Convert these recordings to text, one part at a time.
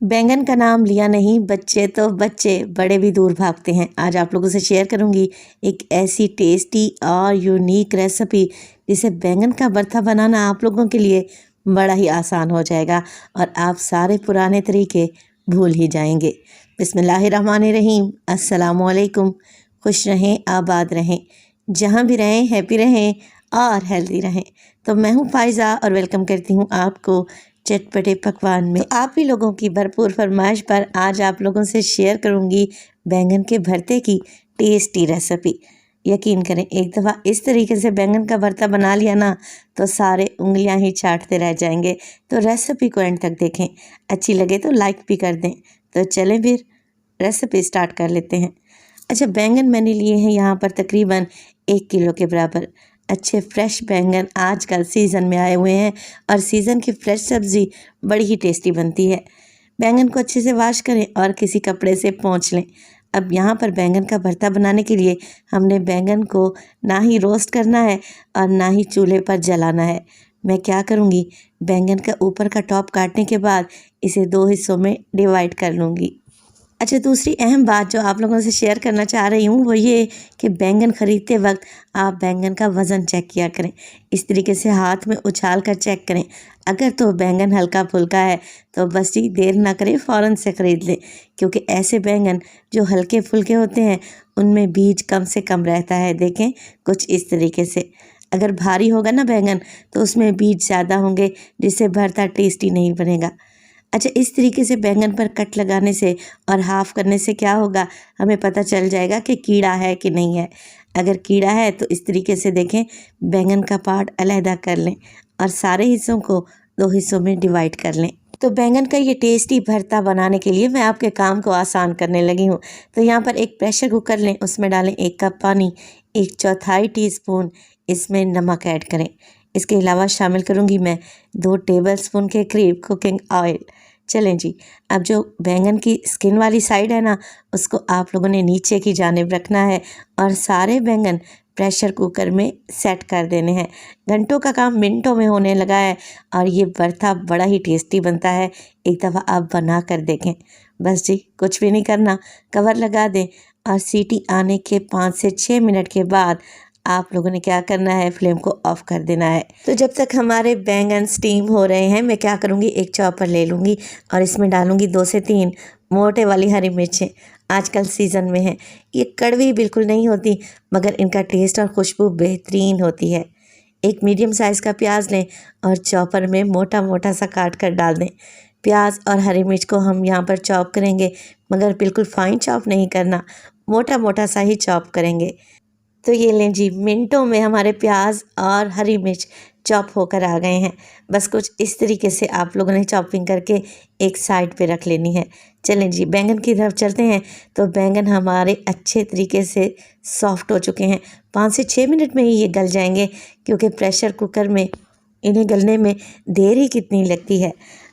बैंगन का नाम लिया नहीं बच्चे तो बच्चे बड़े भी दूर भागते हैं। आज आप लोगों से शेयर करूंगी एक ऐसी टेस्टी और यूनिक रेसिपी जिसे बैंगन का भरता बनाना आप लोगों के लिए बड़ा ही आसान हो जाएगा और आप सारे पुराने तरीके भूल ही जाएंगे। बिस्मिल्लाहिर्रहमानिर्रहीम, अस्सलामुअलैकुम। खुश रहें, आबाद रहें, जहाँ भी रहें हैप्पी रहें और हेल्दी रहें। तो मैं हूँ फ़ाइज़ा और वेलकम करती हूँ आपको चटपटे पकवान में। तो आप ही लोगों की भरपूर फरमाइश पर आज आप लोगों से शेयर करूंगी बैंगन के भरते की टेस्टी रेसिपी। यकीन करें, एक दफ़ा इस तरीके से बैंगन का भरता बना लिया ना तो सारे उंगलियां ही चाटते रह जाएंगे। तो रेसिपी को एंड तक देखें, अच्छी लगे तो लाइक भी कर दें। तो चलें फिर रेसिपी स्टार्ट कर लेते हैं। अच्छा, बैंगन मैंने लिए हैं यहाँ पर तकरीबन 1 किलो के बराबर। अच्छे फ्रेश बैंगन आजकल सीज़न में आए हुए हैं और सीज़न की फ्रेश सब्ज़ी बड़ी ही टेस्टी बनती है। बैंगन को अच्छे से वॉश करें और किसी कपड़े से पोंछ लें। अब यहाँ पर बैंगन का भरता बनाने के लिए हमने बैंगन को ना ही रोस्ट करना है और ना ही चूल्हे पर जलाना है। मैं क्या करूँगी, बैंगन का ऊपर का टॉप काटने के बाद इसे 2 हिस्सों में डिवाइड कर लूँगी। अच्छा, दूसरी अहम बात जो आप लोगों से शेयर करना चाह रही हूँ वो ये कि बैंगन ख़रीदते वक्त आप बैंगन का वज़न चेक किया करें। इस तरीके से हाथ में उछाल कर चेक करें। अगर तो बैंगन हल्का फुल्का है तो बस जी देर ना करें, फ़ौरन से ख़रीद लें, क्योंकि ऐसे बैंगन जो हल्के फुल्के होते हैं उनमें बीज कम से कम रहता है। देखें कुछ इस तरीके से। अगर भारी होगा ना बैंगन तो उसमें बीज ज़्यादा होंगे, जिससे भरता टेस्टी नहीं बनेगा। अच्छा, इस तरीके से बैंगन पर कट लगाने से और हाफ़ करने से क्या होगा, हमें पता चल जाएगा कि कीड़ा है कि नहीं है। अगर कीड़ा है तो इस तरीके से देखें, बैंगन का पार्ट अलहदा कर लें और सारे हिस्सों को 2 हिस्सों में डिवाइड कर लें। तो बैंगन का ये टेस्टी भरता बनाने के लिए मैं आपके काम को आसान करने लगी हूँ। तो यहाँ पर एक प्रेशर कुकर लें, उसमें डालें 1 कप पानी, 1/4 टीस्पून इसमें नमक ऐड करें। इसके अलावा शामिल करूँगी मैं 2 टेबलस्पून के करीब कुकिंग ऑयल। चलें जी, अब जो बैंगन की स्किन वाली साइड है ना उसको आप लोगों ने नीचे की जानिब रखना है और सारे बैंगन प्रेशर कुकर में सेट कर देने हैं। घंटों का काम मिनटों में होने लगा है और ये भरता बड़ा ही टेस्टी बनता है। एक दफ़ा आप बना कर देखें। बस जी, कुछ भी नहीं करना, कवर लगा दें और सीटी आने के 5 से 6 मिनट के बाद आप लोगों ने क्या करना है, फ्लेम को ऑफ कर देना है। तो जब तक हमारे बैंगन स्टीम हो रहे हैं मैं क्या करूँगी, एक चॉपर ले लूँगी और इसमें डालूँगी 2 से 3 मोटे वाली हरी मिर्चें। आजकल सीज़न में है, ये कड़वी बिल्कुल नहीं होती मगर इनका टेस्ट और खुशबू बेहतरीन होती है। एक मीडियम साइज़ का प्याज लें और चॉपर में मोटा मोटा सा काट कर डाल दें। प्याज और हरी मिर्च को हम यहाँ पर चॉप करेंगे मगर बिल्कुल फाइन चॉप नहीं करना, मोटा मोटा सा ही चॉप करेंगे। तो ये लें जी, मिनटों में हमारे प्याज और हरी मिर्च चॉप होकर आ गए हैं। बस कुछ इस तरीके से आप लोगों ने चॉपिंग करके एक साइड पे रख लेनी है। चलें जी, बैंगन की तरफ चलते हैं। तो बैंगन हमारे अच्छे तरीके से सॉफ्ट हो चुके हैं। 5 से 6 मिनट में ही ये गल जाएंगे, क्योंकि प्रेशर कुकर में इन्हें गलने में देर ही कितनी लगती है।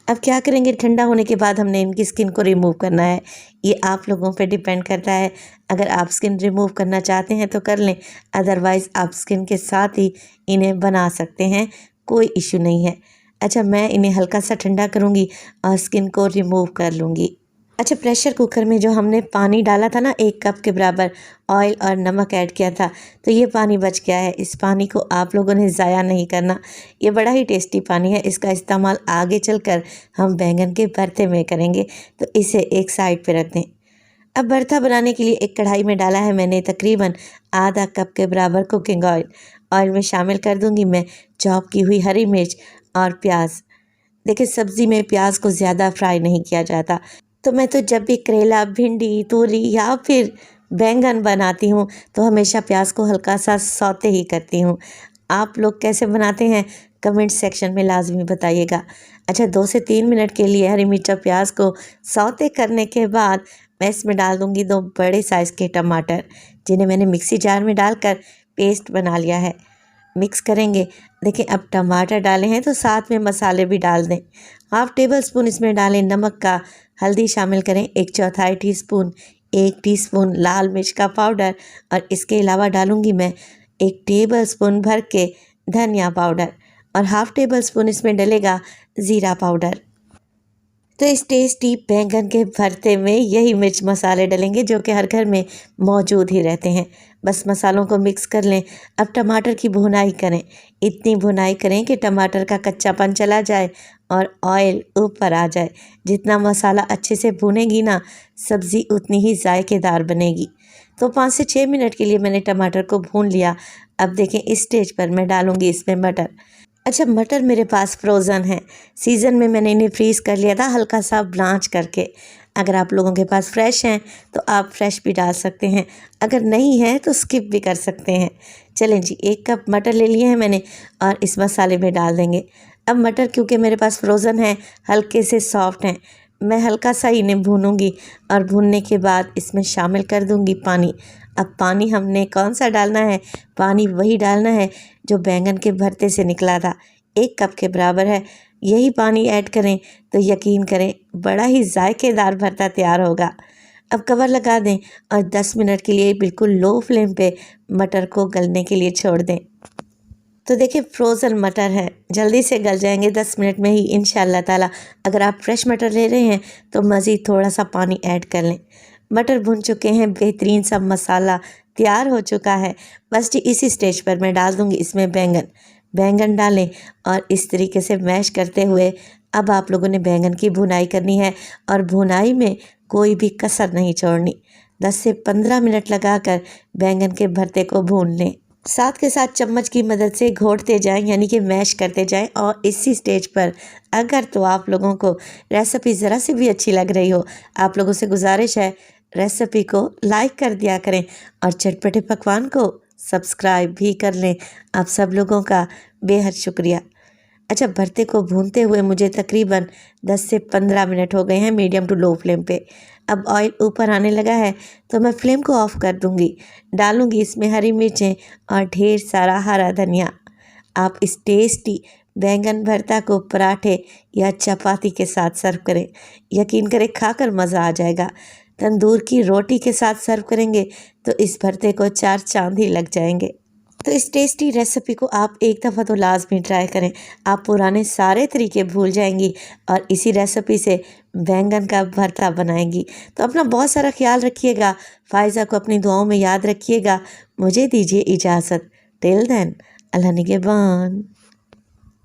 अब क्या करेंगे, ठंडा होने के बाद हमने इनकी स्किन को रिमूव करना है। ये आप लोगों पे डिपेंड करता है। अगर आप स्किन रिमूव करना चाहते हैं तो कर लें, अदरवाइज़ आप स्किन के साथ ही इन्हें बना सकते हैं, कोई इशू नहीं है। अच्छा, मैं इन्हें हल्का सा ठंडा करूँगी और स्किन को रिमूव कर लूँगी। अच्छा, प्रेशर कुकर में जो हमने पानी डाला था ना 1 कप के बराबर, ऑयल और नमक ऐड किया था, तो ये पानी बच गया है। इस पानी को आप लोगों ने ज़ाया नहीं करना, ये बड़ा ही टेस्टी पानी है। इसका इस्तेमाल आगे चलकर हम बैंगन के भरते में करेंगे, तो इसे एक साइड पे रख दें। अब भरता बनाने के लिए एक कढ़ाई में डाला है मैंने तकरीबन आधा कप के बराबर कुकिंग ऑयल। ऑयल में शामिल कर दूंगी मैं चॉप की हुई हरी मिर्च और प्याज। देखिए, सब्ज़ी में प्याज को ज़्यादा फ्राई नहीं किया जाता, तो मैं तो जब भी करेला, भिंडी, तूरी या फिर बैंगन बनाती हूँ तो हमेशा प्याज को हल्का सा सौते ही करती हूँ। आप लोग कैसे बनाते हैं कमेंट सेक्शन में लाजमी बताइएगा। अच्छा, 2 से 3 मिनट के लिए हरी मिर्च और प्याज को सौते करने के बाद मैं इसमें डाल दूँगी 2 बड़े साइज़ के टमाटर, जिन्हें मैंने मिक्सी जार में डालकर पेस्ट बना लिया है। मिक्स करेंगे। देखिए, अब टमाटर डाले हैं तो साथ में मसाले भी डाल दें। हाफ़ टेबल स्पून इसमें डालें नमक का, हल्दी शामिल करें 1/4 टीस्पून, 1 टीस्पून लाल मिर्च का पाउडर और इसके अलावा डालूँगी मैं 1 टेबल स्पून भर के धनिया पाउडर और हाफ़ टेबल स्पून इसमें डलेगा ज़ीरा पाउडर। तो इस टेस्टी बैंगन के भरते में यही मिर्च मसाले डलेंगे जो कि हर घर में मौजूद ही रहते हैं। बस मसालों को मिक्स कर लें। अब टमाटर की भुनाई करें। इतनी भुनाई करें कि टमाटर का कच्चापन चला जाए और ऑयल ऊपर आ जाए। जितना मसाला अच्छे से भुनेगी ना, सब्ज़ी उतनी ही जायकेदार बनेगी। तो 5 से 6 मिनट के लिए मैंने टमाटर को भून लिया। अब देखें, इस स्टेज पर मैं डालूँगी इसमें मटर। अच्छा, मटर मेरे पास फ्रोज़न है। सीज़न में मैंने इन्हें फ्रीज़ कर लिया था हल्का सा ब्लांच करके। अगर आप लोगों के पास फ्रेश हैं तो आप फ्रेश भी डाल सकते हैं, अगर नहीं है तो स्किप भी कर सकते हैं। चलें जी, 1 कप मटर ले लिए हैं मैंने और इस मसाले में डाल देंगे। अब मटर क्योंकि मेरे पास फ्रोज़न है, हल्के से सॉफ्ट हैं, मैं हल्का सा इन्हें भूनूंगी और भूनने के बाद इसमें शामिल कर दूंगी पानी। अब पानी हमने कौन सा डालना है? पानी वही डालना है जो बैंगन के भरते से निकला था, 1 कप के बराबर है। यही पानी ऐड करें तो यकीन करें बड़ा ही जायकेदार भरता तैयार होगा। अब कवर लगा दें और 10 मिनट के लिए बिल्कुल लो फ्लेम पे मटर को गलने के लिए छोड़ दें। तो देखिए, फ्रोज़न मटर है, जल्दी से गल जाएंगे 10 मिनट में ही इंशाल्लाह ताला। अगर आप फ्रेश मटर ले रहे हैं तो मज़ीद थोड़ा सा पानी ऐड कर लें। मटर भुन चुके हैं, बेहतरीन सा मसाला तैयार हो चुका है। बस जी इसी स्टेज पर मैं डाल दूँगी इसमें बैंगन। बैंगन डालें और इस तरीके से मैश करते हुए अब आप लोगों ने बैंगन की भुनाई करनी है और भुनाई में कोई भी कसर नहीं छोड़नी। 10 से 15 मिनट लगाकर बैंगन के भरते को भून लें। साथ के साथ चम्मच की मदद से घोटते जाएं, यानी कि मैश करते जाएं। और इसी स्टेज पर अगर तो आप लोगों को रेसिपी ज़रा सी भी अच्छी लग रही हो, आप लोगों से गुजारिश है रेसिपी को लाइक कर दिया करें और चटपटे पकवान को सब्सक्राइब भी कर लें। आप सब लोगों का बेहद शुक्रिया। अच्छा, भरते को भूनते हुए मुझे तकरीबन 10 से 15 मिनट हो गए हैं मीडियम टू लो फ्लेम पे। अब ऑयल ऊपर आने लगा है तो मैं फ्लेम को ऑफ़ कर दूंगी। डालूंगी इसमें हरी मिर्चें और ढेर सारा हरा धनिया। आप इस टेस्टी बैंगन भरता को पराठे या चपाती के साथ सर्व करें, यकीन करें खाकर मज़ा आ जाएगा। तंदूर की रोटी के साथ सर्व करेंगे तो इस भरते को 4 चांद ही लग जाएंगे। तो इस टेस्टी रेसिपी को आप एक दफ़ा तो लाजमी ट्राई करें। आप पुराने सारे तरीके भूल जाएंगी और इसी रेसिपी से बैंगन का भरता बनाएंगी। तो अपना बहुत सारा ख्याल रखिएगा। फ़ायज़ा को अपनी दुआओं में याद रखिएगा। मुझे दीजिए इजाज़त। टिल देन, अल्लाह निगहबान।